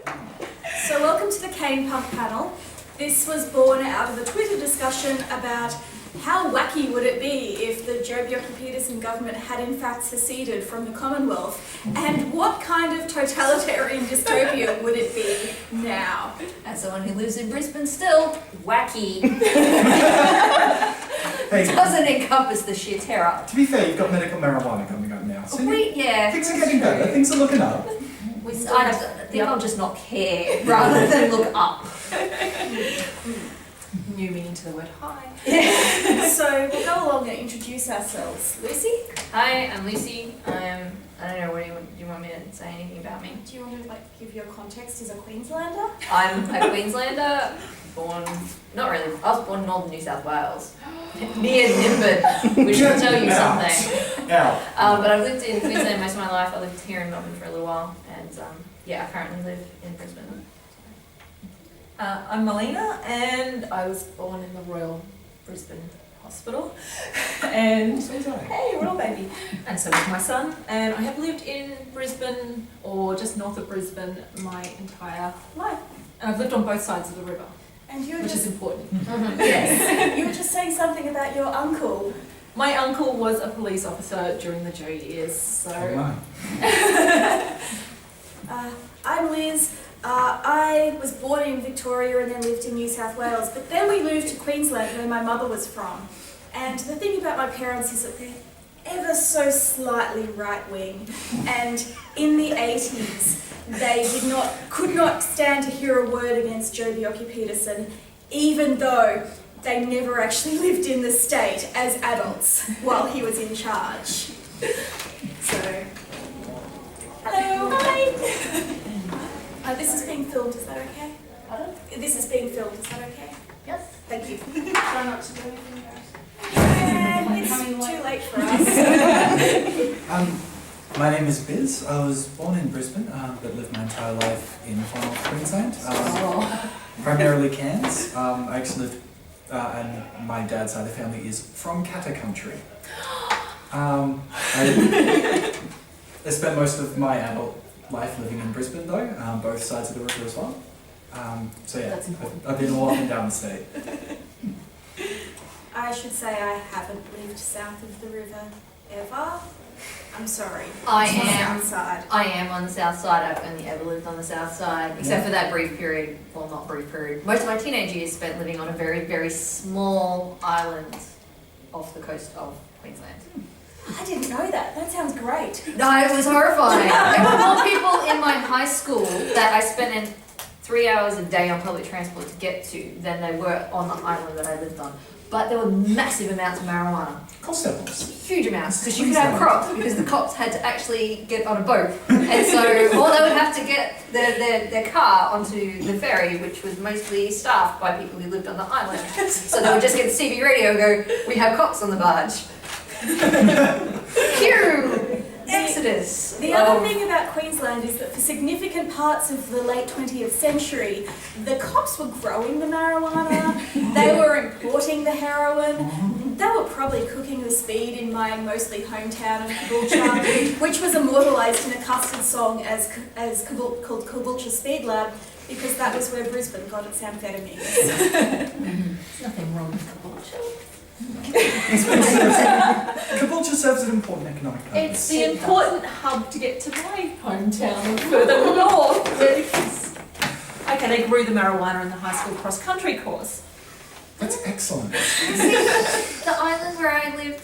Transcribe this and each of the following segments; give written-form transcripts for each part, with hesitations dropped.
So welcome to the Cane Pump panel. This was born out of a Twitter discussion about how wacky would it be if the Joh Bjelke-Petersen government had in fact seceded from the Commonwealth, and what kind of totalitarian dystopia would it be now? As someone who lives in Brisbane still, wacky. Hey, Doesn't encompass the sheer terror. to be fair, you've got medical marijuana coming up now. So Yeah. things are getting better. Things are looking up. I think I'll just not care rather than look up. New meaning to the word hi. So we'll go along and introduce ourselves. Lucy? Hi, I'm Lucy. I don't know, do you want me to say anything about me? Do you want to give your context as a Queenslander? I'm a Queenslander, not really, I was born in northern New South Wales, near Nimbin, which will tell you something. Now, But I've lived in Queensland most of my life. I lived here in Melbourne for a little while, and I currently live in Brisbane. I'm Melina, and I was born in the Royal Brisbane Hospital. And hey, royal baby. And so was my son. And I have lived in Brisbane, or just north of Brisbane, my entire life. And I've lived on both sides of the river, And you were which is just important. Yes. you were just saying something about your uncle. My uncle was a police officer during the Joh years, so. I'm Liz. I was born in Victoria and then lived in New South Wales, but then we moved to Queensland where my mother was from. And the thing about my parents is that they're ever so slightly right-wing, and in the 80s they could not stand to hear a word against Joh Bjelke-Petersen, even though they never actually lived in the state as adults while he was in charge. So, hello, hi. This is being filmed, is that okay? Pardon? This is being filmed, is that okay? Yes. Thank you. Try not to do anything, guys. It's too late for us. my name is Biz. I was born in Brisbane, but lived my entire life in far north Queensland. Primarily Cairns. I actually lived, and my dad's side of the family is from Cata country. I spent most of my adult life living in Brisbane though, both sides of the river as well. So yeah, That's important. I've been all up and down the state. I should say I haven't lived south of the river ever. I'm sorry. I It's on the am. south side. I am on the south side. I've only ever lived on the south side, except for that brief period. Well, not brief period. Most of my teenage years spent living on a very, very small island off the coast of Queensland. I didn't know that. That sounds great. No, it was horrifying. There were more people in my high school that I spent in 3 hours a day on public transport to get to than they were on the island that I lived on. But there were massive amounts of marijuana. Of course there was. Huge amounts, because you could have crops, because the cops had to actually get on a boat. And so, or they would have to get their car onto the ferry, which was mostly staffed by people who lived on the island. So they would just get the CB radio and go, "We have cops on the barge." Cue! Exodus. The other thing about Queensland is that for significant parts of the late 20th century, the cops were growing the marijuana, they were importing the heroin, they were probably cooking the speed in my mostly hometown of Caboolture, which was immortalised in a custard song called Caboolture Speed Lab, because that was where Brisbane got its amphetamines. There's nothing wrong with Caboolture. Caboolture serves an important economic purpose. It's the important hub to get to my hometown further north. Okay, they grew the marijuana in the high school cross-country course. That's excellent. The island where I lived,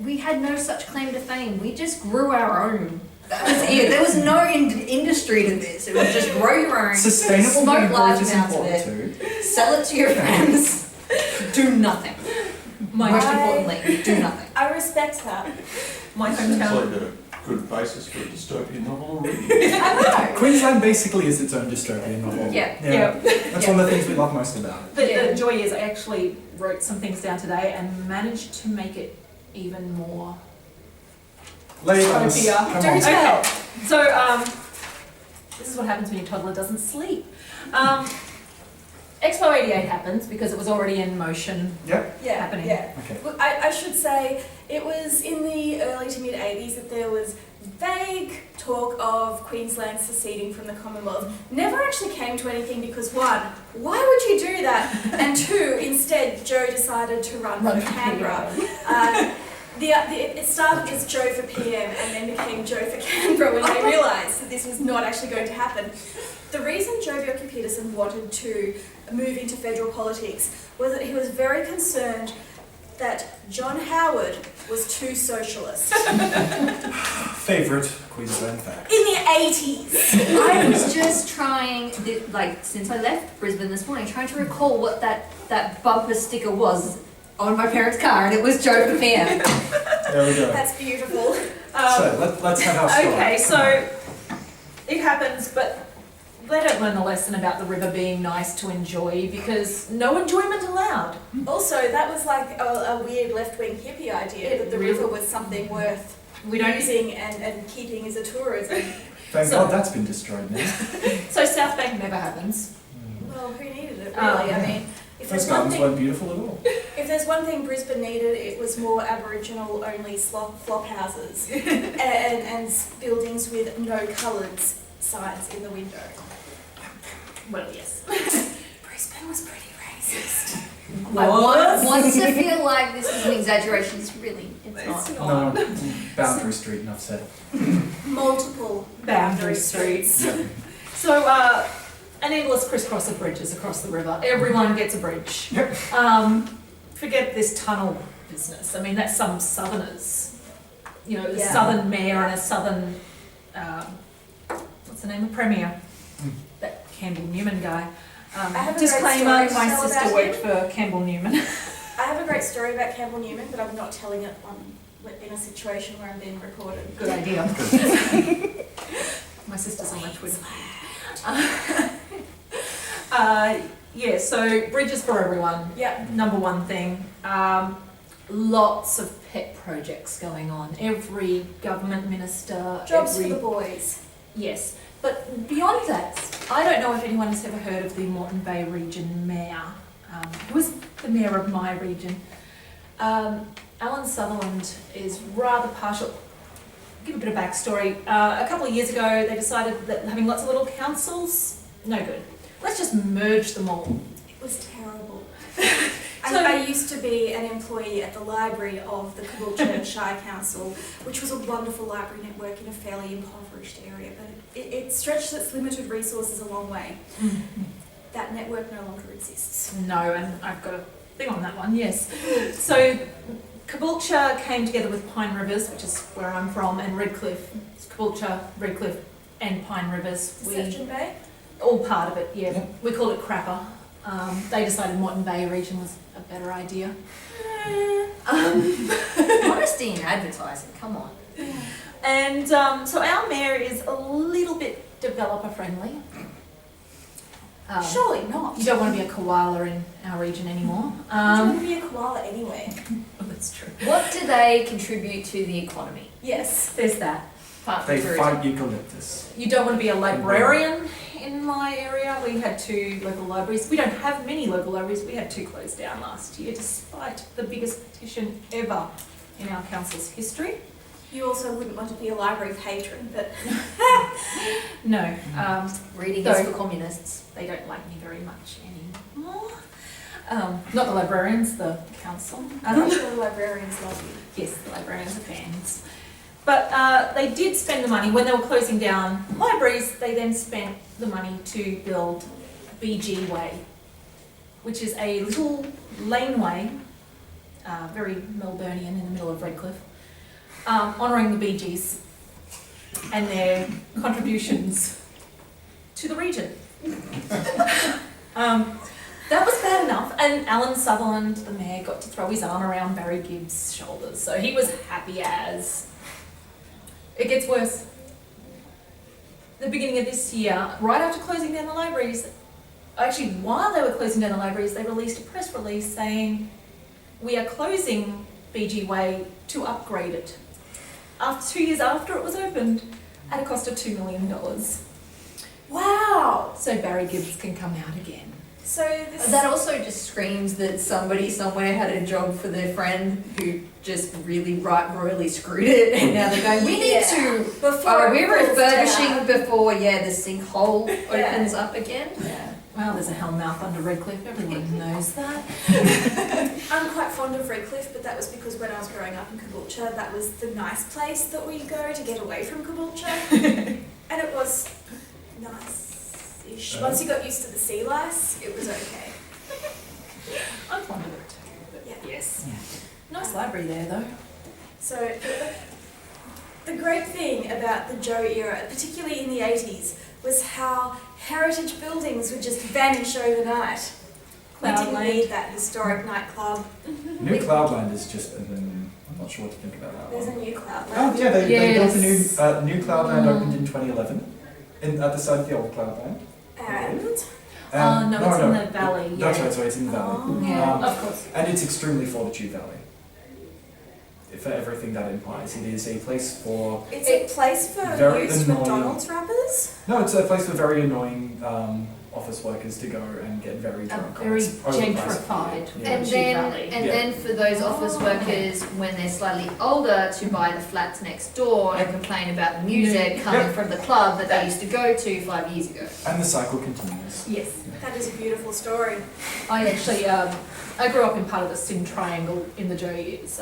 we had no such claim to fame. We just grew our own. That was it. There was no industry to this. It was just grow your own, Sustainable smoke large growth is amounts of important it, too. sell it to your friends, do nothing. Most importantly, do nothing. I respect that. My Sounds hometown. like a good basis for a dystopian novel already. I know. Queensland basically is its own dystopian novel. Yeah. That's one of the things we love most about it. The joy is I actually wrote some things down today and managed to make it even more Lay on us. dystopia. Come Do on. tell. Okay, so this is what happens when your toddler doesn't sleep. Expo 88 happens because it was already in motion. Yep. Yeah, Happening. yeah. Okay. Well, I should say it was in the early to mid 80s that there was vague talk of Queensland seceding from the Commonwealth never actually came to anything because one, why would you do that? And two, instead Joh decided to run for Canberra. It started as Joh for PM and then became Joh for Canberra when they realised that this was not actually going to happen. The reason Joh Bjelke-Petersen wanted to move into federal politics was that he was very concerned that John Howard was too socialist. Favourite Queensland fact. In the 80s. I was just trying, since I left Brisbane this morning, trying to recall what that bumper sticker was on my parents' car, and it was Joh for PM. There we go. That's beautiful. So let's have our story. Okay, so it happens, but they don't learn the lesson about the river being nice to enjoy because no enjoyment allowed. Also, that was like a weird left-wing hippie idea that the river was something worth using and keeping as a tourism. Thank God that's been destroyed now. So South Bank never happens. Well, who needed it, really? I mean, if Those there's one gardens thing, weren't beautiful at all. if there's one thing Brisbane needed, it was more Aboriginal-only flop houses and buildings with no coloured signs in the window. Well, yes. Brisbane was pretty racist. I want to feel like this is an exaggeration. It's not. No, Boundary Street, enough said. Multiple Boundary streets. Yeah. So, an endless crisscross of bridges across the river. Everyone gets a bridge. Yep. Forget this tunnel business. I mean, that's some southerners. You know, a Yeah. southern mayor and a southern, what's the name, a premier. That Campbell Newman guy. have a great Disclaimer, story my to tell sister about worked for Campbell Newman. I have a great story about Campbell Newman, but I'm not telling it in a situation where I'm being recorded. Good idea. My sister's on my Twitter. Yeah, so bridges for everyone. Yeah. Number one thing. Lots of pet projects going on. Every government minister. Jobs for the boys. Yes. But beyond that, I don't know if anyone has ever heard of the Moreton Bay region mayor. Who was the mayor of my region? Alan Sutherland is rather partial. Give a bit of backstory. A couple of years ago, they decided that having lots of little councils, no good. Let's just merge them all. It was terrible. So- I used to be an employee at the library of the Caboolture Shire Council, which was a wonderful library network in a fairly impoverished area, but it stretched its limited resources a long way. That network no longer exists. No, and I've got a thing on that one, yes. So Caboolture came together with Pine Rivers, which is where I'm from, and Redcliffe. It's Caboolture, Redcliffe and Pine Rivers. Deception Bay? All part of it, yeah. Yep. We called it Crapper. They decided Moreton Bay region was a better idea. Honesty in advertising, come on. And so our mayor is a little bit developer friendly. Surely not. You don't want to be a koala in our region anymore. You want to be a koala anyway. Oh, that's true. What do they contribute to the economy? Yes. There's that. Apart from They tourism. fight eucalyptus. You don't want to be a librarian in my area. We had 2 local libraries. We don't have many local libraries. We had 2 closed down last year, despite the biggest petition ever in our council's history. You also wouldn't want to be a library patron, but No, Reading Though- is for communists. they don't like me very much anymore. Not the librarians, the council. I'm sure the librarians love you. Yes, the librarians are fans. But they did spend the money, when they were closing down libraries, they then spent the money to build BG Way, which is a little laneway, very Melbourneian in the middle of Redcliffe, honouring the Bee Gees and their contributions to the region. That was bad enough, and Alan Sutherland, the mayor, got to throw his arm around Barry Gibbs' shoulders, so he was happy as. It gets worse. The beginning of this year, right after closing down the libraries, actually while they were closing down the libraries, they released a press release saying, we are closing BG Way to upgrade it. 2 years after it was opened, at a cost of $2 million. Wow! So Barry Gibbs can come out again. So this That also just screams that somebody somewhere had a job for their friend who just really royally screwed it, and now they're going, we need to, we're refurbishing before, the sinkhole opens up again. Yeah. Well, there's a hellmouth under Redcliffe, everyone knows that. I'm quite fond of Redcliffe, but that was because when I was growing up in Caboolture, that was the nice place that we go to get away from Caboolture. And it was nice-ish. Once you got used to the sea lice, it was okay. I'm fond of it too, but Yeah. yes. Nice library there though. So the great thing about the Joh era, particularly in the 80s, was how heritage buildings would just vanish overnight. We didn't Cloudland. need that historic nightclub. New Cloudland is just, I'm not sure what to think about that There's a one. new Cloudland. Oh yeah, they built a Yes. new Cloudland opened in 2011, at the side of the old Cloudland. And No, it's in the valley, That's yeah. right, so it's in the valley. Oh. Yeah. Of course. And it's extremely Fortitude Valley. For everything that implies. It is a place for... it's a place for Very used annoying. McDonald's wrappers. No, it's a place for very annoying office workers to go and get very drunk. on Very overpriced gentrified. food. Yeah. And then for those office workers, when they're slightly older, to buy the flats next door and complain about the music coming from the club that they used to go to 5 years ago. And the cycle continues. Yes. That is a beautiful story. I actually, I grew up in part of the Sin Triangle in the Joh years.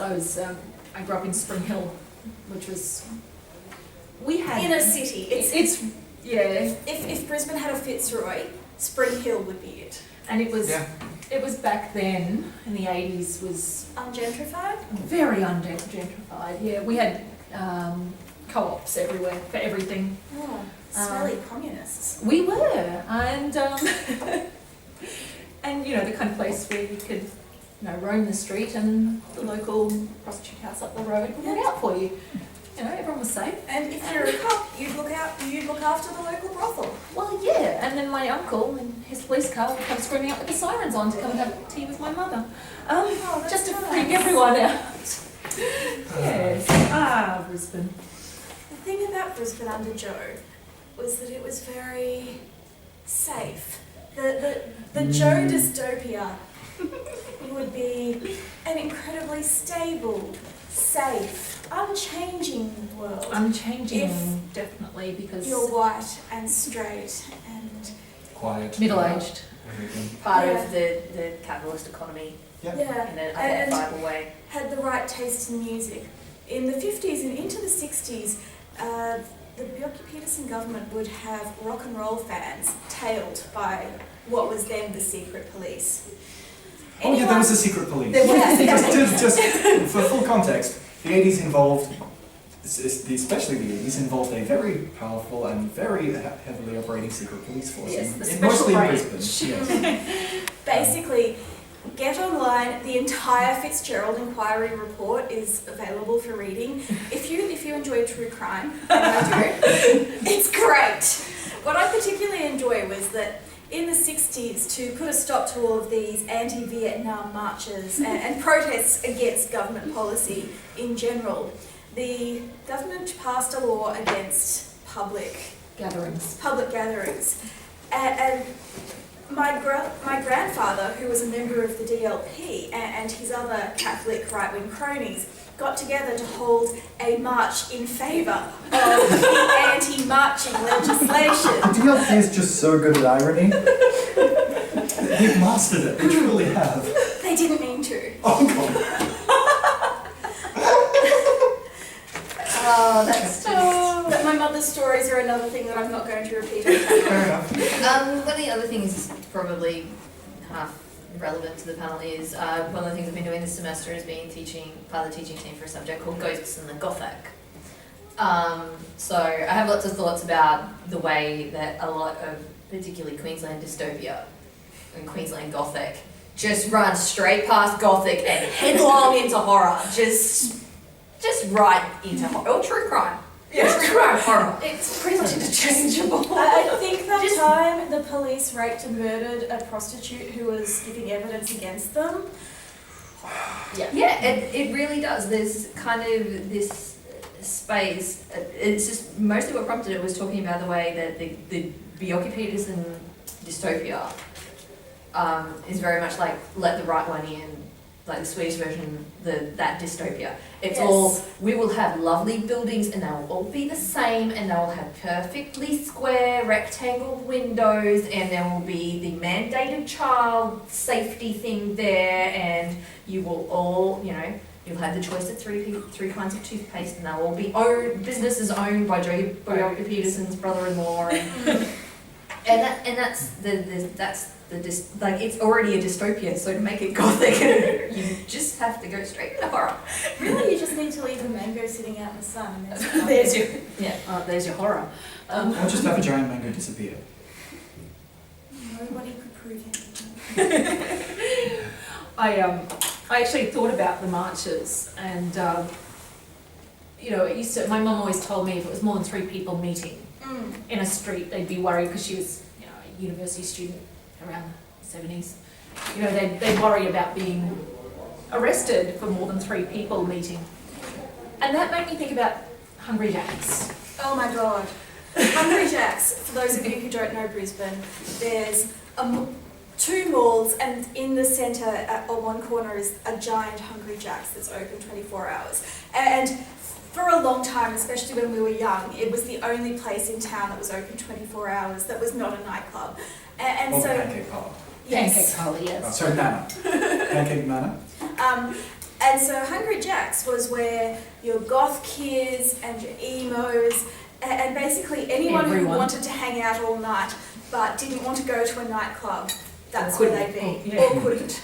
I grew up in Spring Hill, which was, we had... In a city. It's yeah, If Brisbane had a Fitzroy, Spring Hill would be it. and it was, Yeah. it was back then, in the 80s, was Ungentrified? very ungentrified. Yeah, we had co-ops everywhere for everything. Oh, smelly communists. We were, and and you know, the kind of place where you could, roam the street, and the local prostitute house up the road would look out for you. You know, everyone was safe. And if you're a cop, you'd look after the local brothel. Well, yeah, and then my uncle and his police car would come screaming up with the sirens on to come and have tea with my mother. Oh, that's Just to nice. freak everyone out. Yes. Brisbane. The thing about Brisbane under Joh was that it was very safe. The Joh dystopia would be an incredibly stable, safe, unchanging world. Unchanging, If definitely, because You're white and straight and Quiet. middle-aged. Everything. Part Yeah. of the capitalist economy Yeah. yeah, in an and identifiable way. had the right taste in music. In the 50s and into the 60s, the Bjelke-Petersen government would have rock and roll fans tailed by what was then the secret police. Oh yeah, there was a secret police. There was a secret just for full context, the 80s involved, especially the 80s, involved a very powerful and very heavily operating secret police force. Yes, the in special mostly in branch. Brisbane. Yes. Basically, get online. The entire Fitzgerald inquiry report is available for reading. If you enjoy true crime, and I do, it's great. What I particularly enjoy was that in the 60s, to put a stop to all of these anti-Vietnam marches and protests against government policy in general, the government passed a law against public Gatherings. gatherings. And my grandfather, who was a member of the DLP, and his other Catholic right-wing cronies, got together to hold a march in favour of the anti-marching legislation. The DLP is just so good at irony. They've mastered it, they truly have. They didn't mean to. Oh god. Oh, that's But my mother's stories are another thing that I'm not going to repeat on Fair camera. enough. One of the other things probably half relevant to the panel is one of the things I've been doing this semester is being part of the teaching team for a subject called Ghosts and the Gothic. So I have lots of thoughts about the way that a lot of particularly Queensland dystopia and Queensland Gothic just run straight past Gothic and headlong into horror, just right into horror, or true crime. Yeah. True crime horror. It's pretty much interchangeable. I think that time the police raped and murdered a prostitute who was giving evidence against them. Yeah, it really does. There's kind of this space. It's just mostly what prompted it was talking about the way that the Bjelke-Petersen dystopia is very much like Let the Right One In, like the Swedish version, that dystopia. It's Yes. all, we will have lovely buildings and they will all be the same and they will have perfectly square rectangle windows and there will be the mandated child safety thing there and you will all, you know, you'll have the choice of three kinds of toothpaste and they'll all be businesses owned by Joh Bjelke-Petersen's brother-in-law and that's like it's already a dystopia, so to make it gothic, you just have to go straight into horror. Really, you just need to leave a mango sitting out in the sun. And There's your horror. Or just have a giant mango disappear. Nobody could prove anything. I actually thought about the marches, and you know, my mum always told me if it was more than 3 people meeting in a street, they'd be worried because she was, you know, a university student around the 70s. You know, they'd worry about being arrested for more than 3 people meeting. And that made me think about Hungry Jack's. Oh my god. Hungry Jack's, for those of you who don't know Brisbane, there's 2 malls and in the centre on one corner is a giant Hungry Jack's that's open 24 hours. And for a long time, especially when we were young, it was the only place in town that was open 24 hours that was not a nightclub. And Or so, pancake parlour. yes. Pancake parlour, yes. Oh, sorry, Manor. Pancake Manor. And so Hungry Jack's was where your goth kids and your emos and basically anyone who wanted to hang out all night but didn't want to go to a nightclub, that's where they'd be, or couldn't.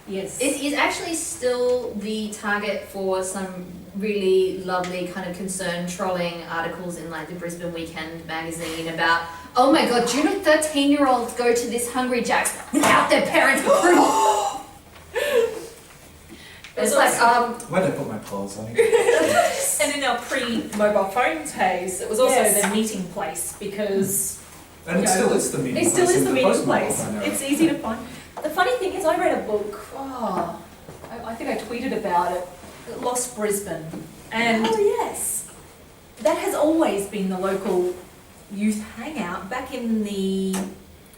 Yes. It is actually still the target for some really lovely kind of concerned trolling articles in like the Brisbane Weekend magazine about, oh my god, do you know 13-year-olds go to this Hungry Jack's without their parents' approval? It's like, Where'd I put my clothes on? And in our pre-mobile phone days, it was also Yes. the meeting place because And it still is the meeting it still place is in the meeting post-mobile place. phone era. It's easy to find. The funny thing is, I read a book. I think I tweeted about it. Lost Brisbane, and Oh yes. that has always been the local youth hangout. Back in the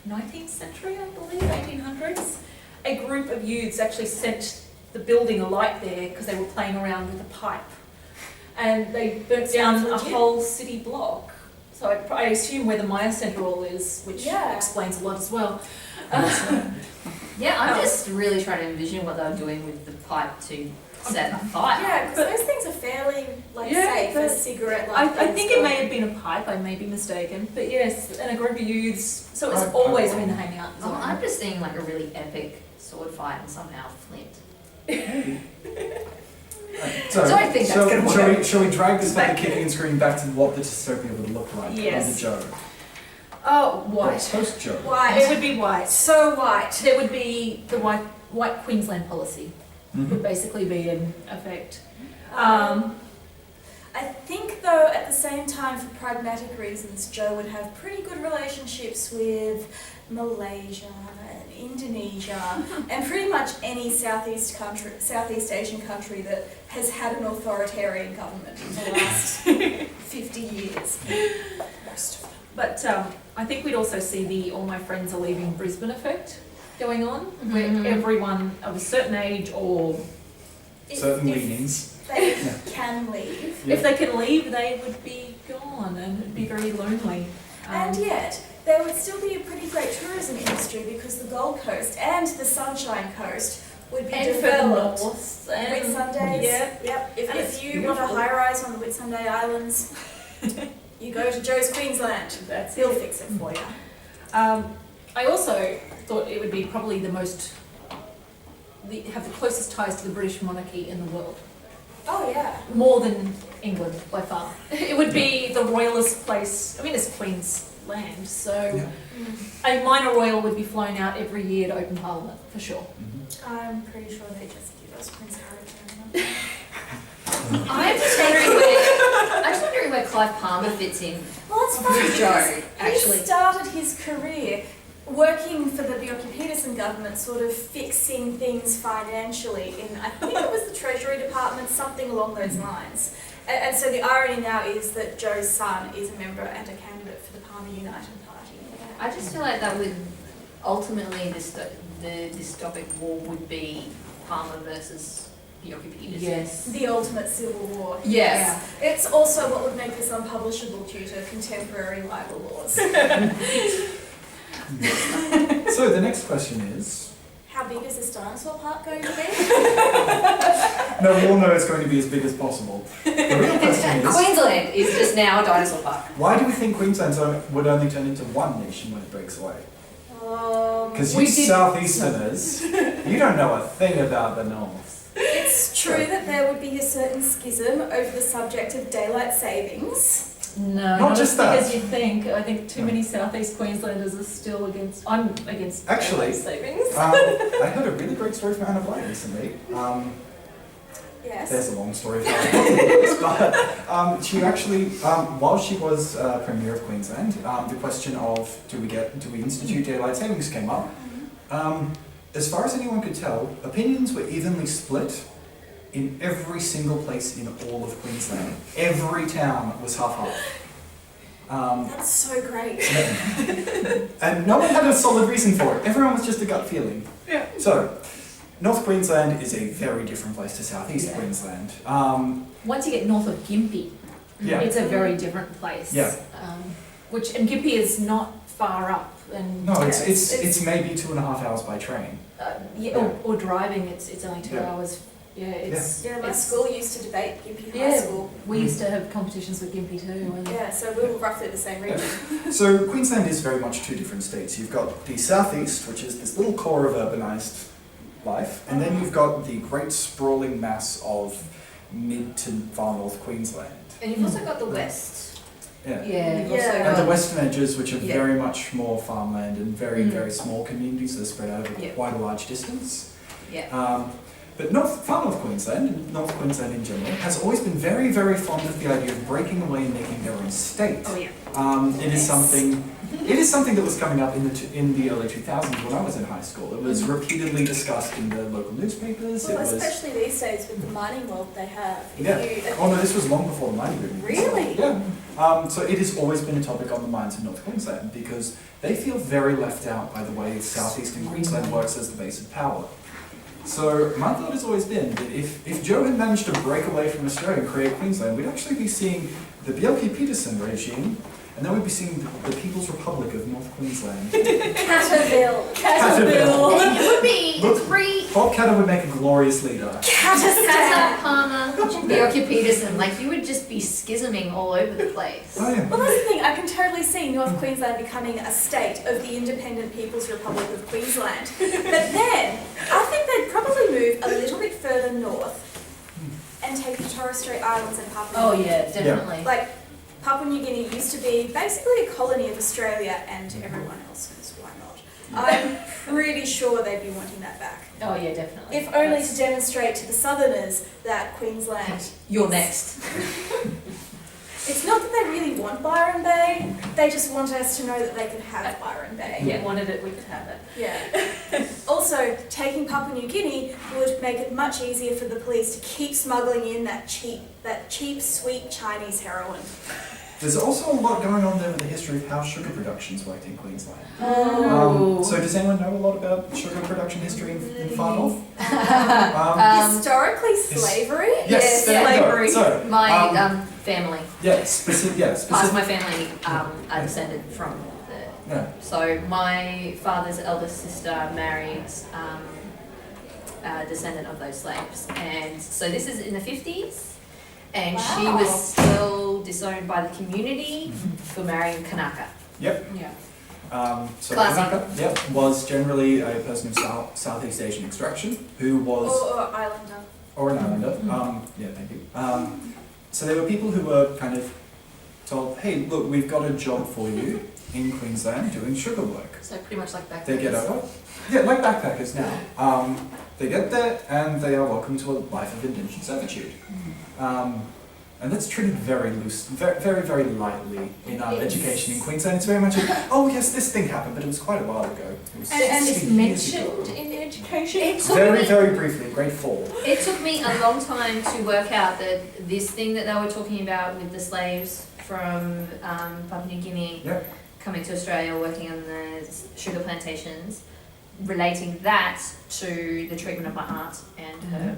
19th century, I believe, 1800s, a group of youths actually set the building alight there because they were playing around with a pipe, and they burnt down Sounds a legit. whole city block. So I assume where the Maya Central is, which Yeah. explains a lot as well. yeah, I'm just really trying to envision what they were doing with the pipe to set a fire. Yeah, because those things are fairly safe but as cigarette-like I think it may have been. been a pipe, I may be mistaken, but yes, and a group of youths, so it's Pipe, always pipe. been the hangout Oh, zone. I'm just seeing like a really epic sword fight and somehow Flint. So, Don't think that's gonna work. shall we drag this fucking kicking and screaming back to what the dystopia would look like Yes. under Joh? Oh, white. Post Joh. It White. would be white. So white. There would be the white Queensland policy would Mhm. basically be in effect. I think though at the same time for pragmatic reasons Joh would have pretty good relationships with Malaysia and Indonesia and pretty much any Southeast Asian country that has had an authoritarian government in the last 50 years. Most of them. But I think we'd also see the all my friends are leaving Brisbane effect going on, where Mhm. everyone of a certain age or Certain If leanings. they can leave. if they can leave, they would be gone and it'd be very lonely. And yet, there would still be a pretty great tourism industry because the Gold Coast and the Sunshine Coast would be and for the developed. north and Whitsundays. yeah. Yep. And If it's you want a beautiful. high rise on the Whitsunday Islands, you go to Joh's Queensland. That's He'll it. fix it for you. I also thought it would be probably have the closest ties to the British monarchy in the world. Oh yeah. More than England, by far. It would be the royalist place. I mean, it's Queensland, so Yeah. a minor royal would be flown out every year to open Parliament, for sure. Mhm. I'm pretty sure they just give us Prince Harry. I'm just wondering where Clive Palmer fits in. Well, it's funny With because Joh, actually. he started his career working for the Bjelke-Petersen government, sort of fixing things financially in, I think it was the Treasury Department, something along those lines. And so the irony now is that Joh's son is a member and a candidate for the Palmer United Party. I just feel like that would ultimately the dystopic war would be Palmer versus Bjelke-Petersen. Yes. The ultimate civil war. Yes. It's also what would make this unpublishable due to contemporary libel laws. So the next question is, How big is this dinosaur park going to be? no, we all know it's going to be as big as possible. The real question is, Queensland is just now a dinosaur park. why do we think Queensland would only turn into one nation when it breaks away? Because you We did- southeasterners, you don't know a thing about the north. It's true that there would be a certain schism over the subject of daylight savings. No, Not not just as that. big as you think. I think too many Southeast Queenslanders are still against. I'm against Actually, daylight savings. I heard a really great story from Anna Blight recently. Yes. There's a long story of how I got to this, but she actually, while she was Premier of Queensland, the question of do we institute daylight savings came up. As far as anyone could tell, opinions were evenly split in every single place in all of Queensland. Every town was half-half. That's so great. And no one had a solid reason for it. Everyone was just a gut feeling. Yeah. So, North Queensland is a very different place to Southeast Yeah. Queensland. Once you get north of Gympie, Yeah. it's a very different place. Yeah. And Gympie is not far up, and No, Yeah, it's maybe 2.5 hours by train. or driving. It's only 2 Yeah. hours. Yeah, it's Yeah, my it's- school used to debate Gympie High Yeah. School. We used to have competitions with Gympie too. And Yeah, so we were roughly the same region. So Queensland is very much two different states. You've got the southeast, which is this little core of urbanised life, and then you've got the great sprawling mass of mid to far north Queensland. And you've also got the west. Yeah. Yeah. You've Yeah. also And the got, western edges, which are Yeah. very much more farmland and very, Mm. very small communities that are spread over Yeah. quite a large distance. yeah. But far north Queensland, and North Queensland in general, has always been very, very fond of the idea of breaking away and making their own state. Oh yeah. It is something that was coming up in the early 2000s when I was in high school. It was repeatedly discussed in the local newspapers. Well, It was especially these days with the mining world they have. If Yeah. you, Oh no, this was long before the mining boom. Really? Yeah. So it has always been a topic on the minds of North Queensland because they feel very left out by the way southeastern Queensland works as the base of power. So my thought has always been that if Joh had managed to break away from Australia and create Queensland, we'd actually be seeing the Bjelke-Petersen regime, and then we'd be seeing the People's Republic of North Queensland. Caterville. Caterville. And it would be Look. three Bob Katter would make a glorious leader. Kazza, Palmer, Bjelke-Petersen. Like you would just be schisming all over the place. Oh yeah. Well, that's the thing. I can totally see North Queensland becoming a state of the Independent People's Republic of Queensland. But then, I think they'd probably move a little bit further north and take the Torres Strait Islands and Papua Oh New Guinea. yeah, definitely. Like, Papua New Guinea used to be basically a colony of Australia and everyone else, because why not? I'm pretty sure they'd be wanting that back. Oh yeah, definitely. If only That's- to demonstrate to the southerners that Queensland... You're next. It's not that they really want Byron Bay, they just want us to know that they can have Byron Bay. Yeah, wanted it, we could have it. Yeah. Also, taking Papua New Guinea would make it much easier for the police to keep smuggling in that cheap, sweet Chinese heroin. There's also a lot going on there with the history of how sugar production's worked in Queensland. Oh. So does anyone know a lot about sugar production history in far north? Historically, slavery? Yes, there you go. slavery. So, My family. specific. Part of my family are descended from the. Yeah. So my father's eldest sister married a descendant of those slaves, and so this is in the 50s, and she Wow. was still disowned by the community for marrying Kanaka. Yep. Yeah. So Classy. Kanaka, was generally a person of Southeast Asian extraction who was, Or islander. or an islander. Yeah, thank you. So there were people who were kind of told, hey, look, we've got a job for you in Queensland doing sugar work. So pretty much like back They get over. Yeah, like backpackers now. They get there and they are welcome to a life of indentured servitude. And that's treated very loose, very, very, very lightly in education in Queensland. It's very much a, oh yes, this thing happened, but it was quite a while ago. It was And 60 it's years ago. mentioned in education. It took Very, me- very briefly, grade 4. It took me a long time to work out that this thing that they were talking about with the slaves from Papua New Guinea Yep. coming to Australia, working on the sugar plantations, relating that to the treatment of my aunt and her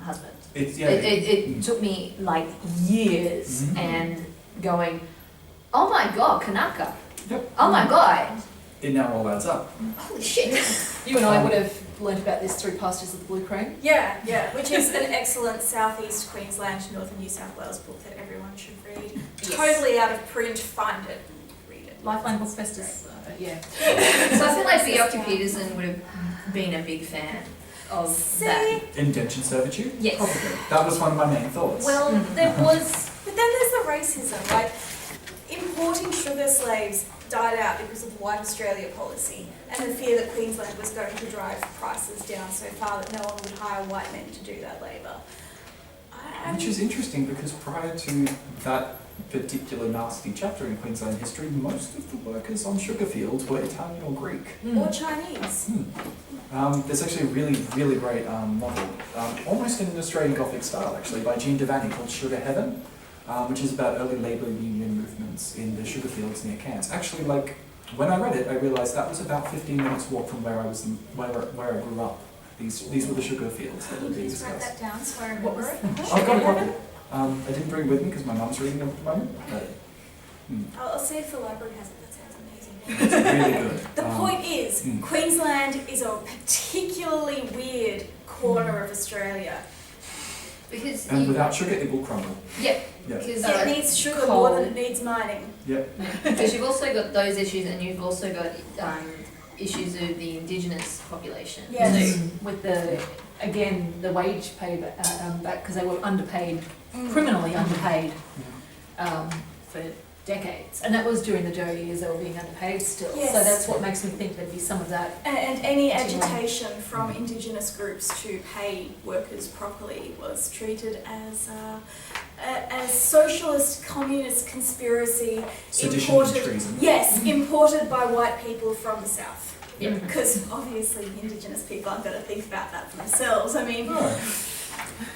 husband. It took me like years and going, oh my god, Kanaka. Yep. Oh my god. It now all adds up. Holy shit. You and I would have learnt about this through Pastures of the Blue Crane. Yeah, which is an excellent Southeast Queensland, Northern New South Wales book that everyone should read. Yes. Totally out of print, find it, read it. Lifeline Book Fest is, yeah. So I feel like Bjelke-Petersen would have been a big fan of that. Indentured servitude? Yes. Probably. That was one of my main thoughts. Well, there was, but then there's the racism, like importing sugar slaves died out because of white Australia policy and the fear that Queensland was going to drive prices down so far that no one would hire white men to do that labour. Which is interesting because prior to that particular nasty chapter in Queensland history, most of the workers on sugar fields were Italian or Greek. Or Chinese. There's actually a really, really great novel, almost in an Australian Gothic style actually, by Jean Devaney called Sugar Heaven, which is about early labour union movements in the sugar fields near Cairns. Actually, like, when I read it, I realised that was about 15 minutes walk from where I was, where I grew up. These were the sugar fields that were being Please write discussed. that down so I remember it. I've got a copy. I didn't bring it with me because my mum's reading it at the moment, but I'll see if the library has it. That sounds amazing. it's really good. The point is, Queensland is a particularly weird corner of Australia. Because And without sugar, it will crumble. yeah, Yeah. because It needs sugar more than it needs mining. because you've also got those issues, and you've also got issues of the Indigenous population. Yes. So, With the, again, the wage pay back, because they were underpaid, criminally underpaid, for decades. And that was during the Joh years, they were being underpaid still. Yes. So that's what makes me think there'd be some of that. And any agitation from Indigenous groups to pay workers properly was treated as a socialist communist conspiracy Sedition and treason. Yes, imported by white people from the south. Yeah. Because obviously Indigenous people aren't going to think about that for themselves. I mean, No.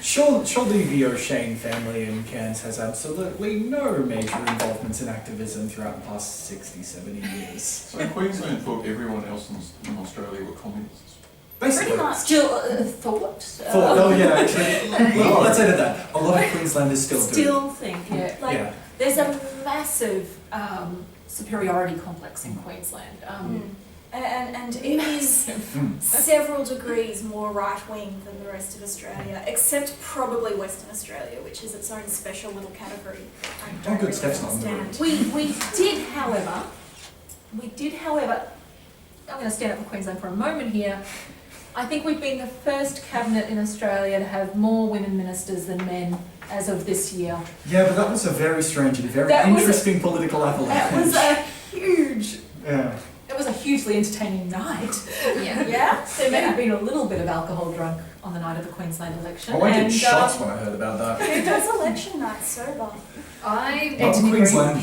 Surely the O'Shane family in Cairns has absolutely no major involvements in activism throughout the past 60, 70 years. So Queensland thought everyone else in Australia were communists. Basically. pretty much. Still thought. Oh yeah, actually. Well, let's edit that. A lot of Queenslanders still do. Still think, yeah. Like, Yeah. there's a massive superiority complex in Queensland. And it is several degrees more right-wing than the rest of Australia, except probably Western Australia, which is its own special little category. I don't good, really Steph's not on the understand. We did, however, I'm going to stand up for Queensland for a moment here. I think we've been the first cabinet in Australia to have more women ministers than men as of this year. Yeah, but that was a very strange and very That was interesting political avalanche. That was a huge, Yeah. it was a hugely entertaining night. yeah. Yeah? There may have been a little bit of alcohol drunk on the night of the Queensland election. Oh, I did and, shots when I heard about that. Who does election night sober? I Not in Queensland.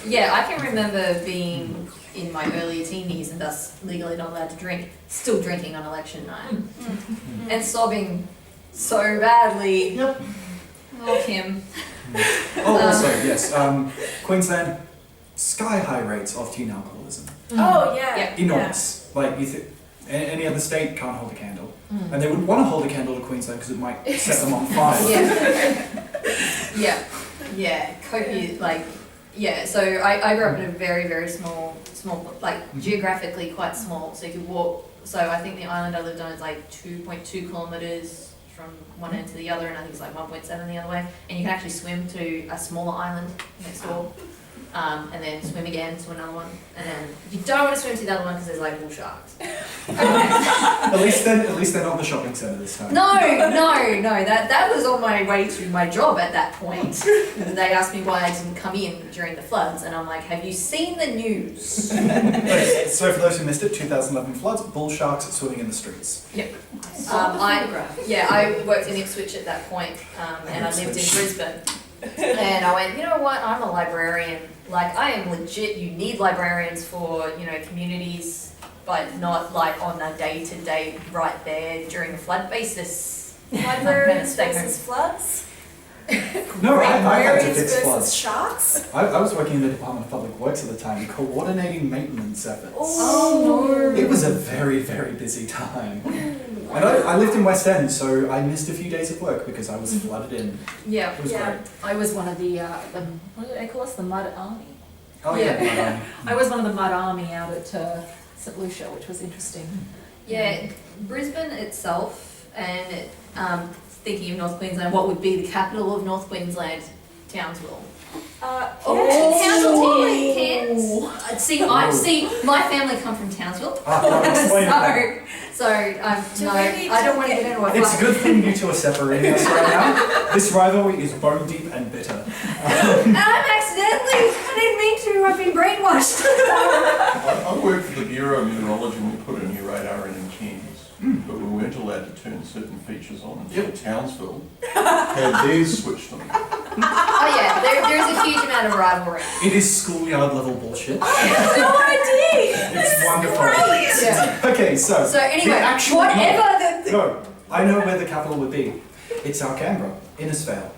yeah, I can remember being in my early teenies and thus legally not allowed to drink, still drinking on election night and sobbing so badly. Yep. Oh, Kim. Oh, also, yes, Queensland, sky-high rates of teen alcoholism. Oh, yeah. Yeah. Enormous. Like, any other state can't hold a candle. And they wouldn't want to hold a candle to Queensland because it might set them on fire. Yeah. Yeah. Copious, like, yeah, so I grew up in a very, very small, like, geographically quite small, so you could walk, so I think the island I lived on is like 2.2 kilometres from one end to the other, and I think it's like 1.7 the other way, and you can actually swim to a smaller island next door, and then swim again to another one, and then you don't want to swim to the other one because there's like bull sharks. At least they're not the shopping centre this time. No, that was on my way to my job at that point. And they asked me why I didn't come in during the floods, and I'm like, have you seen the news? Okay, so for those who missed it, 2011 floods, bull sharks swimming in the streets. Yep. photograph. I worked in Ipswich at that point, and I lived in Brisbane. And I went, you know what, I'm a librarian. Like, I am legit, you need librarians for, communities, but not like on a day-to-day right there during a flood basis. Librarians Stay home. versus floods? No, I had to Aquariums fix versus floods. sharks. I was working in the Department of Public Works at the time, coordinating maintenance efforts. Oh, It was a very, very busy time. And I lived in West End, so I missed a few days of work because I was flooded in. Yeah. It was Yeah. great. I was one of the what do they call us? The Mud Army. Oh Yeah. yeah. I was one of the Mud Army out at St Lucia, which was interesting. Yeah, Brisbane itself, and thinking of North Queensland, what would be the capital of North Queensland? Townsville. Cairns. See, my family come from Townsville, Explain that. so no, I don't want to get into a It's a fight. good thing you two are separating us right now. This rivalry is bone deep and bitter. And I'm accidentally. I didn't mean to. I've been brainwashed. I worked for the Bureau of Mineralogy and we put a new radar in Cairns. But we weren't allowed to turn certain features on until Townsville had theirs switched on. Oh yeah, there is a huge amount of rivalry. It is schoolyard level bullshit. No idea. It's wonderful. Yeah. Okay, so. So anyway, the actual- whatever the. No, I know where the capital would be. It's our Canberra, Innisfail.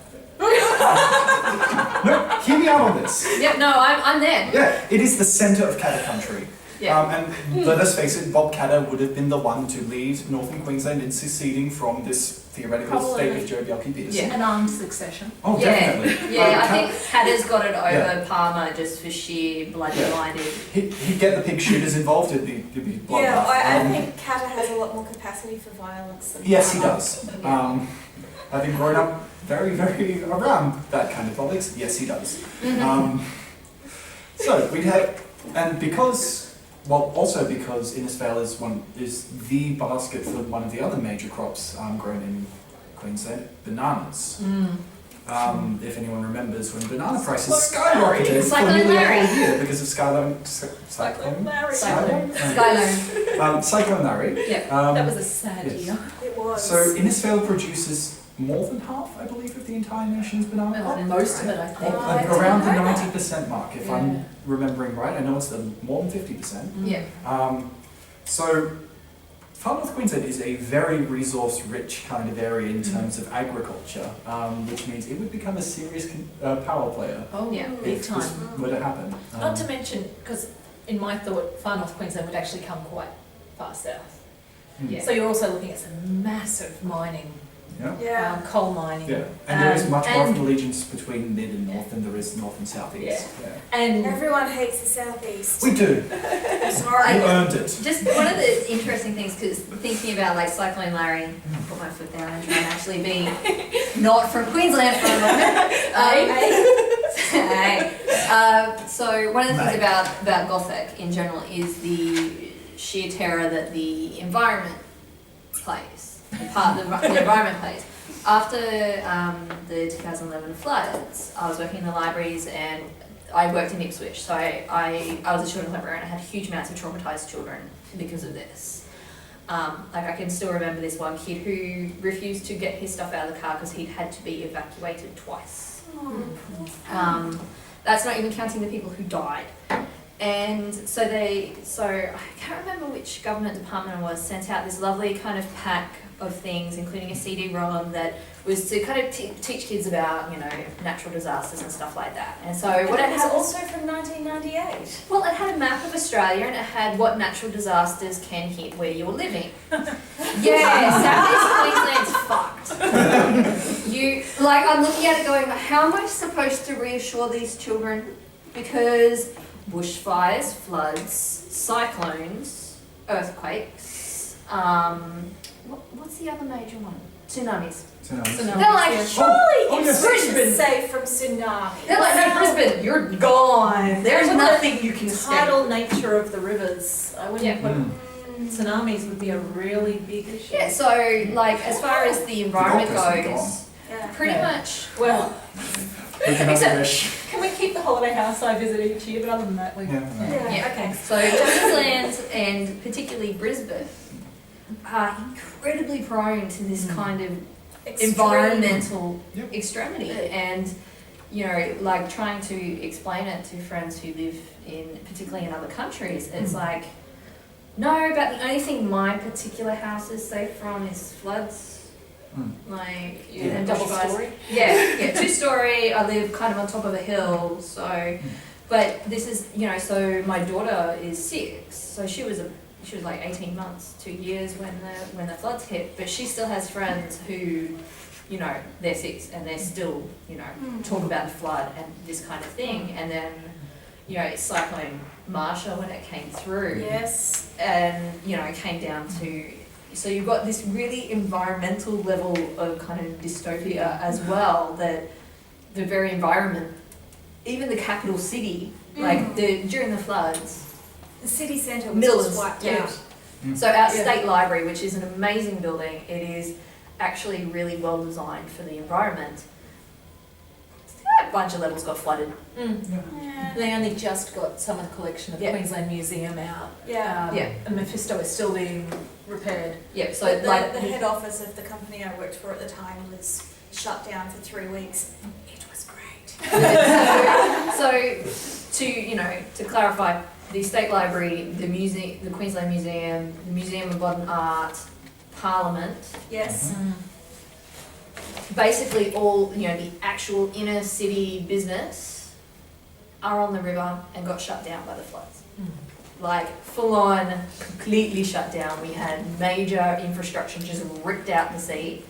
No, hear me out on this. Yep, no, I'm there. Yeah, it is the centre of Katter country. Yeah. And let us face it, Bob Katter would have been the one to lead Northern Queensland in seceding from this theoretical state of Joh Bjelke-Petersen. Yeah. An armed succession. Oh, Yeah. definitely. Yeah, I think Hatter's got it over Yeah. Palmer just for sheer bloody-minded. He'd get the pig shooters involved, it'd be bloodbath. Yeah, I Um, think Katter has a lot more capacity for violence than Yes, he does. Having grown up very, very around that kind of politics, yes, he does. So we'd have, and because, well, also because Innisfail is the basket for one of the other major crops grown in Queensland, bananas. If anyone remembers when banana prices skyrocketed for Cyclone nearly a Larry. whole year because of Cyclone Cyclone Larry. Skyline. Cyclone Larry. Yeah. That was a sad yes. year. It was. So Innisfail produces more than half, I believe, of the entire nation's banana crop. Most of it, I think. Around the 90% mark, if I'm remembering right. I know it's more than 50%. Yeah. So Far North Queensland is a very resource-rich kind of area in terms of agriculture, which means it would become a serious power player Oh, Yeah. big if time. this were to happen. Not to mention, because in my thought, Far North Queensland would actually come quite far south. Yeah. So you're also looking at some massive mining, Yeah. Yeah. coal mining. Yeah, and there is much more of and- an allegiance between mid and north than there is north and southeast. And Everyone hates the southeast. We do. I'm sorry. You earned it. Just one of the interesting things, because thinking about like Cyclone Larry, I'll put my foot down and try and actually be not from Queensland for a moment. Hey. So one of the things about Gothic in general is the sheer terror that the environment plays, the part the environment plays. After the 2011 floods, I was working in the libraries and I worked in Ipswich, so I was a children's librarian. I had huge amounts of traumatised children because of this. Like I can still remember this one kid who refused to get his stuff out of the car because he'd had to be evacuated twice. That's not even counting the people who died. And so I can't remember which government department it was, sent out this lovely kind of pack of things, including a CD-ROM that was to kind of teach kids about, natural disasters and stuff like that. And so what it it was had also from 1998. well, it had a map of Australia and it had what natural disasters can hit where you're living. Yeah, Southeast Queensland's fucked. I'm looking at it going, how am I supposed to reassure these children? Because bushfires, floods, cyclones, earthquakes, what's the other major one? Tsunamis. They're like, Surely yes. Brisbane's safe from tsunami. they're like, no, Brisbane, you're gone. There's Look at nothing you can escape. tidal nature of the rivers, I wouldn't Yeah. put tsunamis would be a really big issue. Yeah, so as far as the environment Gold Coast is goes, Yeah. pretty Yeah. much. Well, We can only Except- wish. can we keep the holiday house I visit each year? But other than that, we. Yeah. Yeah. Okay. So Queensland and particularly Brisbane are incredibly prone to this kind of environmental Yep. extremity, and trying to explain it to friends who live particularly in other countries, it's like, no, but the only thing my particular house is safe from is floods. Like, Yeah, and double bushfires. story. Yeah, 2-story. I live kind of on top of a hill, so. But this is, so my daughter is 6, so she was like 18 months, 2 years when the floods hit. But she still has friends who, they're 6 and they're still, talking about the flood and this kind of thing. And then, Cyclone Marsha when it came through. Yes. And, it came down to. So you've got this really environmental level of kind of dystopia as well, that the very environment, even the capital city, like during the floods, The city centre was Mills, just wiped yeah. out. So our state library, which is an amazing building, it is actually really well designed for the environment. A bunch of levels got flooded. Yeah. They only just got some of the collection of the Yeah. Queensland Museum out. Yeah. And Mephisto is still being repaired. Yeah, so But like the head office of the company I worked for at the time was shut down for 3 weeks. It was great. so to clarify, the State Library, the Queensland Museum, the Museum of Modern Art, Parliament, Yes. basically all, the actual inner city business are on the river and got shut down by the floods. Like full on, completely shut down. We had major infrastructure just ripped out the sea.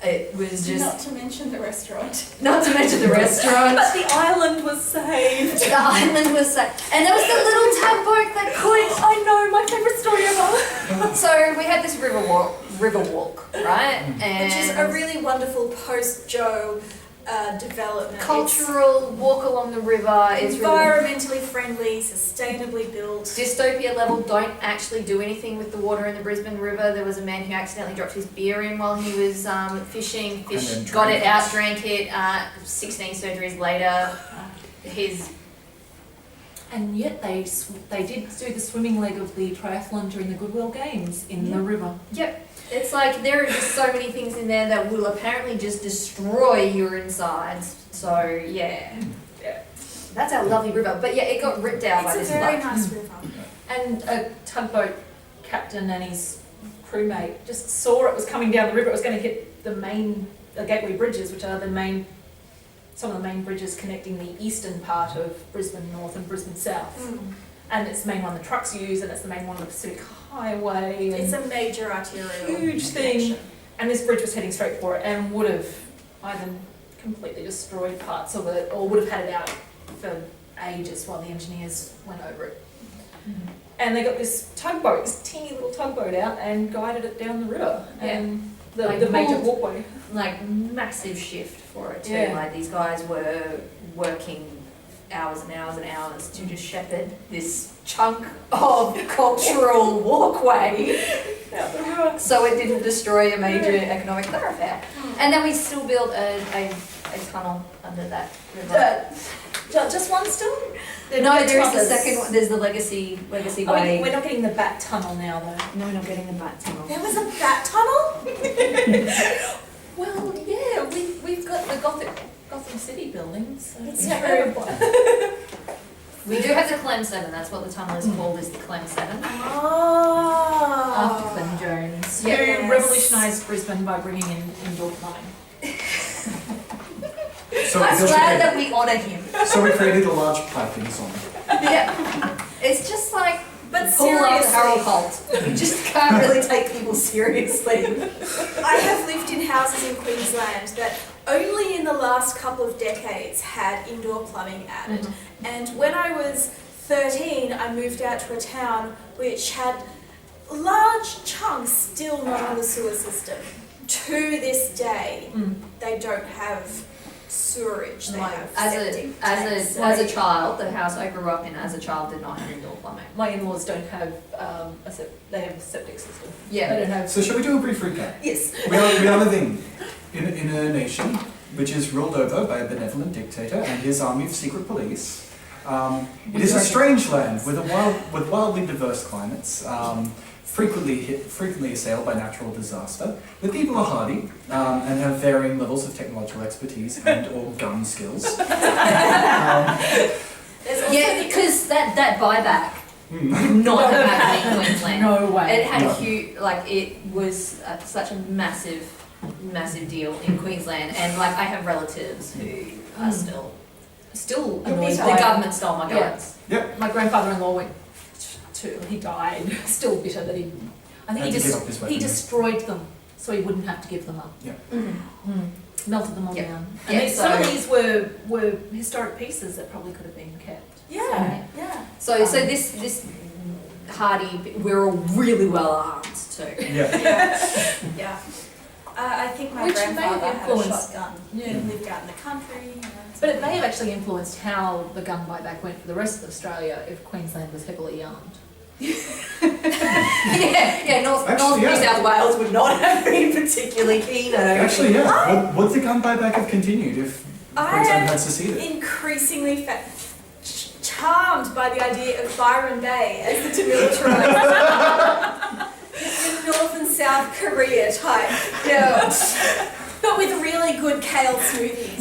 It was just, Not to mention the restaurant. not to mention the restaurant. But the island was saved. The island was safe. And there was the little tugboat that could. I know, my favourite story ever. So we had this river walk, right? And Which is a really wonderful post-Joh development. cultural walk along the river. It's It's really environmentally friendly, sustainably built. dystopia level. Don't actually do anything with the water in the Brisbane River. There was a man who accidentally dropped his beer in while he was fishing. Fish And then got drank it out, drank it. 16 surgeries later, his And yet they did do the swimming leg of the triathlon during the Goodwill Games in the river. Yep. It's like there are just so many things in there that will apparently just destroy your insides. So yeah. That's our lovely river. But yeah, it got ripped out by It's this a very flood. nice river. And a tugboat captain and his crewmate just saw it was coming down the river. It was going to hit the gateway bridges, which are some of the main bridges connecting the eastern part of Brisbane North and Brisbane South. And it's the main one the trucks use, and it's the main one of the Pacific Highway. And It's a major arterial huge thing. connection. And this bridge was heading straight for it and would have either completely destroyed parts of it or would have had it out for ages while the engineers went over it. And they got this tugboat, this teeny little tugboat out and guided it down the river. And Like the major pulled- walkway. Like massive shift for it too. Yeah. Like these guys were working hours and hours and hours to just shepherd this chunk of cultural walkway Out the river. so it didn't destroy a major economic thoroughfare. And then we still built a tunnel under that river. Just one still? No, there is the second one. There's the legacy Oh, way. we're not getting the bat tunnel now though. No, we're not getting the bat tunnel. There was a bat tunnel? Well, yeah, we've got the Gotham City building, so It's true. We do have the Clem 7. That's what the tunnel is called. Is the Clem 7. After Oh. Clem Jones, Yes. who revolutionised Brisbane by bringing in indoor plumbing. So I'm we glad that we honour him. So we created a large piping song. Yeah. It's just like But pull off the Harold seriously, Holt. You just can't really take people seriously. I have lived in houses in Queensland that only in the last couple of decades had indoor plumbing added. And when I was 13, I moved out to a town which had large chunks still not on the sewer system. To this day, they don't have sewerage. They have septic tanks. As a child, the house I grew up in as a child did not have indoor plumbing. My in-laws don't have they have a septic system. Yeah. They don't have. So shall we do a brief recap? Yes. We are living in a nation which is ruled over by a benevolent dictator and his army of secret police. It is a strange land with wildly diverse climates, frequently assailed by natural disaster. The people are hardy and have varying levels of technological expertise and/or gun skills. There's also Yeah, because that buyback did not have happened in Queensland. No way. It had No. a huge, like it was such a massive massive deal in Queensland, and like I have relatives who are still annoyed the by it. government stole my guns. My grandfather-in-law went he died, still bitter that I think Had to give up his he weaponry. destroyed them so he wouldn't have to give them up. Melted them all Yep. down. Yeah, And some of so- these were historic pieces that probably could have been kept. Yeah. So this hardy, we're all really well armed too. Yeah. I think my Which may have grandfather had a influenced- shotgun. Yeah. He lived out in the country. You know, But it may have actually influenced how the gun buyback went for the rest of Australia if Queensland was heavily armed. North Actually, New yeah. South Wales would not have been particularly keen on it. Actually, yeah. Would the gun buyback have continued if I Queensland am had seceded? increasingly charmed by the idea of Byron Bay as the demilitarized in North and South Korea type. Yeah. But with really good kale smoothies.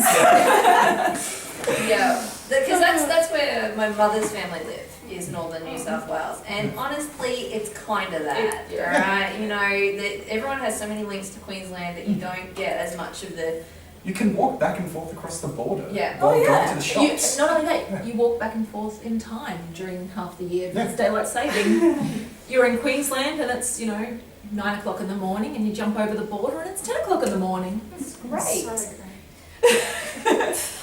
Yeah, because that's where my mother's family live, is northern New South Wales, and honestly, it's kind of that, right? You know, that everyone has so many links to Queensland that you don't get as much of the. You can walk back and forth across the border Yeah. while Oh, yeah. going to the shops. Not only that, Yeah. you walk back and forth in time during half the year because Yeah. it's daylight saving. You're in Queensland and it's 9 o'clock in the morning, and you jump over the border and it's 10 o'clock in the morning. It's great. So great.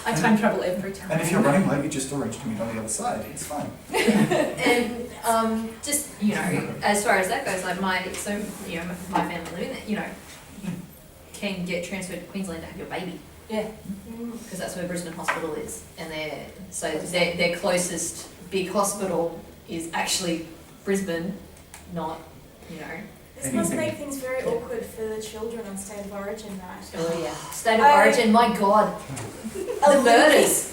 I time travel every time. And if you're running late, you just arrange to meet on the other side. It's fine. And just as far as that goes, like my family living there, you can get transferred to Queensland to have your baby. Yeah. Because that's where Brisbane Hospital is, and their closest big hospital is actually Brisbane, not This must make things very awkward for the children on State of Origin night. Oh yeah, State of Origin. My God, the murders.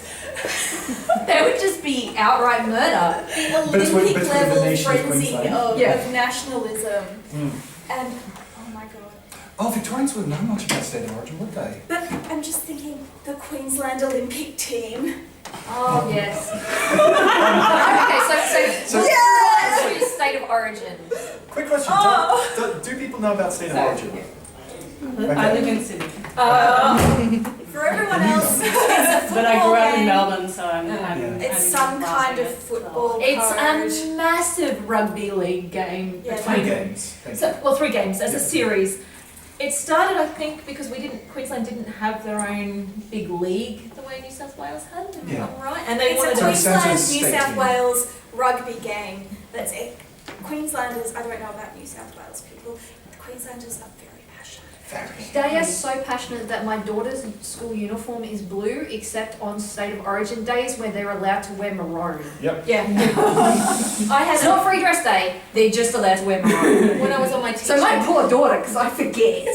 They would just be outright murder. The But it's with- Olympic but it's with the level nation of frenzy Queensland. of Yeah. nationalism. And, oh my god. Oh, Victorians wouldn't know much about State of Origin, would they? But I'm just thinking, the Queensland Olympic team. Oh yes. Okay, so what's your State of Origin? Quick question. Do people know about State of Origin? I live in Sydney. For everyone else, it's a But I grew up in game. Melbourne, so I'm It's some kind of football It's code. a massive rugby league game Yeah. Three between. games. Thank you. So, well, 3 games as Yeah. a series. It started, I think, because Queensland didn't have their own big league the way New South Wales had, if Yeah. I'm right. And they It's wanted a So it stands Queensland, as New state South team. Wales rugby game. That's it. Queenslanders, I don't know about New South Wales people, Queenslanders are very passionate. They are so passionate that my daughter's school uniform is blue, except on State of Origin days where they're allowed to wear maroon. Yep. Yeah. I It's had not free dress day, they're just allowed to wear maroon. when I was on my teacher. So my poor daughter, because I forget.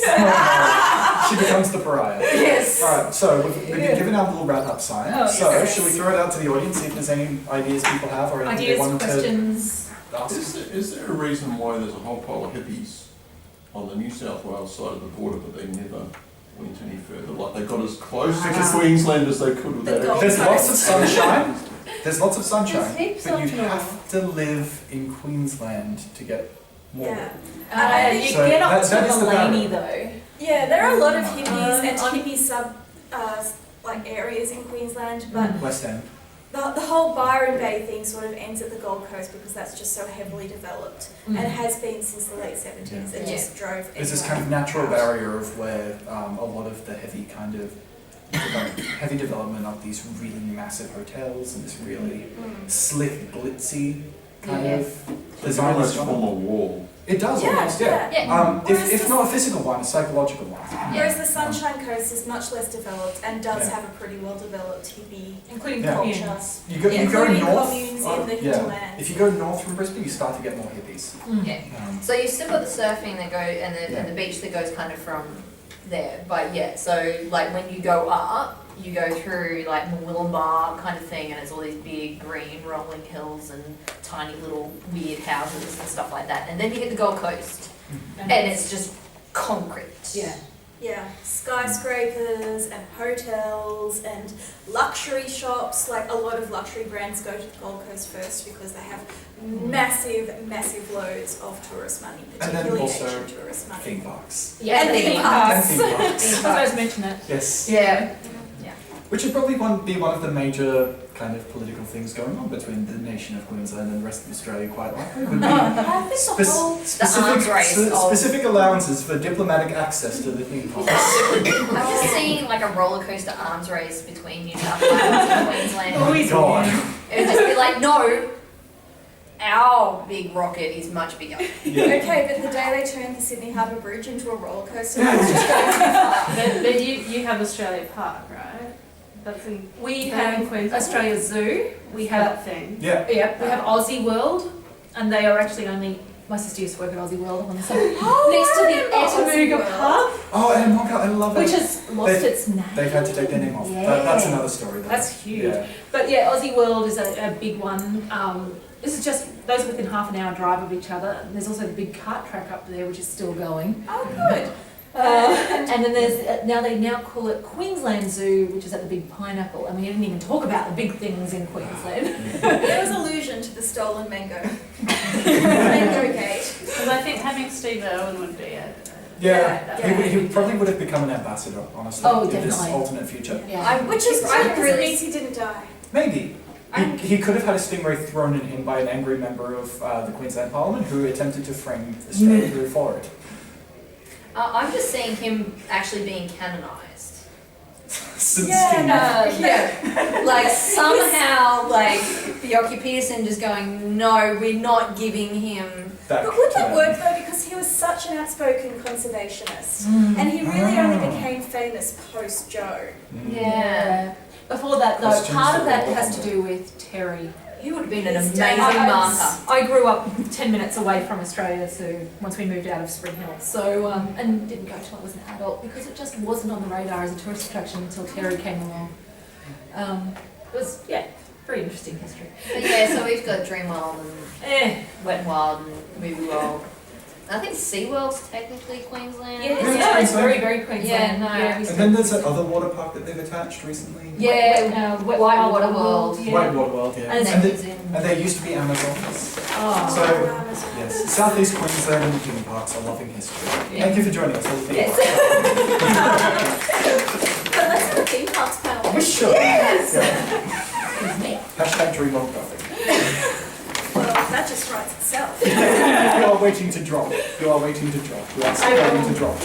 She becomes the pariah. Yes. Alright, so we've been given our little wrap-up sign. Oh, So, yes. should we throw it out to the audience, see if there's any ideas people have or anything they ideas, want questions. to ask? Is there a reason why there's a whole pile of hippies on the New South Wales side of the border, but they never went any further? Like they got as close to Queensland as they could The without Gold There's lots of Coast. sunshine. There's lots of sunshine, There's heaps but you'd of them. have to live in Queensland to get more. Yeah. You So get up that to is the Malini barrier. though. Yeah, there are a lot of hippies and on- hippie sub areas in Queensland, but West End. the whole Byron Bay thing sort of ends at the Gold Coast because that's just so heavily developed and has been since the late 70s. It Yeah. just drove. There's this everyone kind of natural out. barrier of where a lot of the heavy development of these really massive hotels and this really slick, glitzy kind Yeah. of It design. almost form a wall. It does Yeah, almost, yeah. Yeah. Whereas If the- not a physical one, a psychological one. Whereas the Sunshine Coast is much less developed and does Yeah. have a pretty well developed hippie Including Yeah. culture. communes. You go Including north. communes in the yeah. hinterlands. If you go north from Brisbane, you start to get more hippies. Yeah. Um, So you've still got the surfing that go and Yeah. the beach that goes kind of from there, but yeah. So like when you go up, you go through like Barr kind of thing, and it's all these big green rolling hills and tiny little weird houses and stuff like that. And then you hit the Gold Coast, and it's just concrete. Yeah. Yeah, skyscrapers and hotels and luxury shops. Like a lot of luxury brands go to the Gold Coast first because they have massive loads of tourist money, And then particularly also Asian tourist money. theme parks. Yeah, And theme theme parks. And theme parks. I was mention it. Yes. Yeah. Which would probably be one of the major kind of political things going on between the nation of Queensland and the rest of Australia, quite likely. Would be I think the whole arms race of- specific allowances for diplomatic access to the theme parks. I'm just seeing like a roller coaster arms race between New South Wales and Queensland. Oh my God. It would just be like, no, our big rocket is much bigger. Yeah. Okay, but the day they turned the Sydney Harbour Bridge into a roller coaster, it's just going too far. But you have Australia Park, right? That's in We that in have Queensland? Australia Zoo. We have that thing. Yeah. we have Aussie World, and they are actually only. My sister used to work at Aussie World on the side, Oh, next to I the remember Aussie Etamooga World. Pub, Oh, and Monka, I love it. which has lost They- its name. They've had to take their name off. Yeah. That's another story. Though. That's huge. Yeah. But yeah, Aussie World is a big one. This is just those are within half an hour drive of each other. And there's also the big kart track up there, which is still going. Oh, good. And then there's they now call it Queensland Zoo, which is at the Big Pineapple. And we didn't even talk about the big things in Queensland. There was allusion to the stolen mango. Mango gate. Because I think having Steve Irwin would be a Yeah. Yeah. He probably would have become an ambassador, honestly, Oh, in this definitely. alternate future. I, Which is I great because it really means he didn't die. Maybe. I'm- He could have had a stingray thrown at him by an angry member of the Queensland Parliament who attempted to frame Australia for it. I'm just seeing him actually being canonised. Since Yeah, Sting- no. Yeah, like somehow, like Bjelke-Petersen just going, no, we're not giving him. back But would to that them. work though? Because he was such an outspoken conservationist. Mm. And he really only Ah. became famous post Joh. Mm. Yeah, Before that, though, Questions part of that that were has to welcome. do with Terry. he would have been an His amazing dad- marker. I grew up 10 minutes away from Australia, so once we moved out of Spring Hill. So, and didn't go till I was an adult because it just wasn't on the radar as a tourist attraction until Terry came along. It was, very interesting history. But yeah, so we've got Dreamworld and Eh, Wet n Wild and Movie World. I think SeaWorld's technically Queensland. Yeah, Yeah, it's Queensland. very, very Queensland. Yeah, no. And then there's that other water park that they've attached recently. Yeah, Wet Whitewater World. Yeah. Whitewater World, yeah. And And, it's in- and there used to be Amazons. Oh. So, yes, Southeast Queensland and the theme parks are loving history. Yeah. Thank you for joining us for the theme Yes. park. But let's have a theme parks panel. We should. Yes! Yeah. Hashtag Dream on Gothic. Well, that just writes itself. You are waiting to drop. You are waiting to drop. You are still waiting to drop.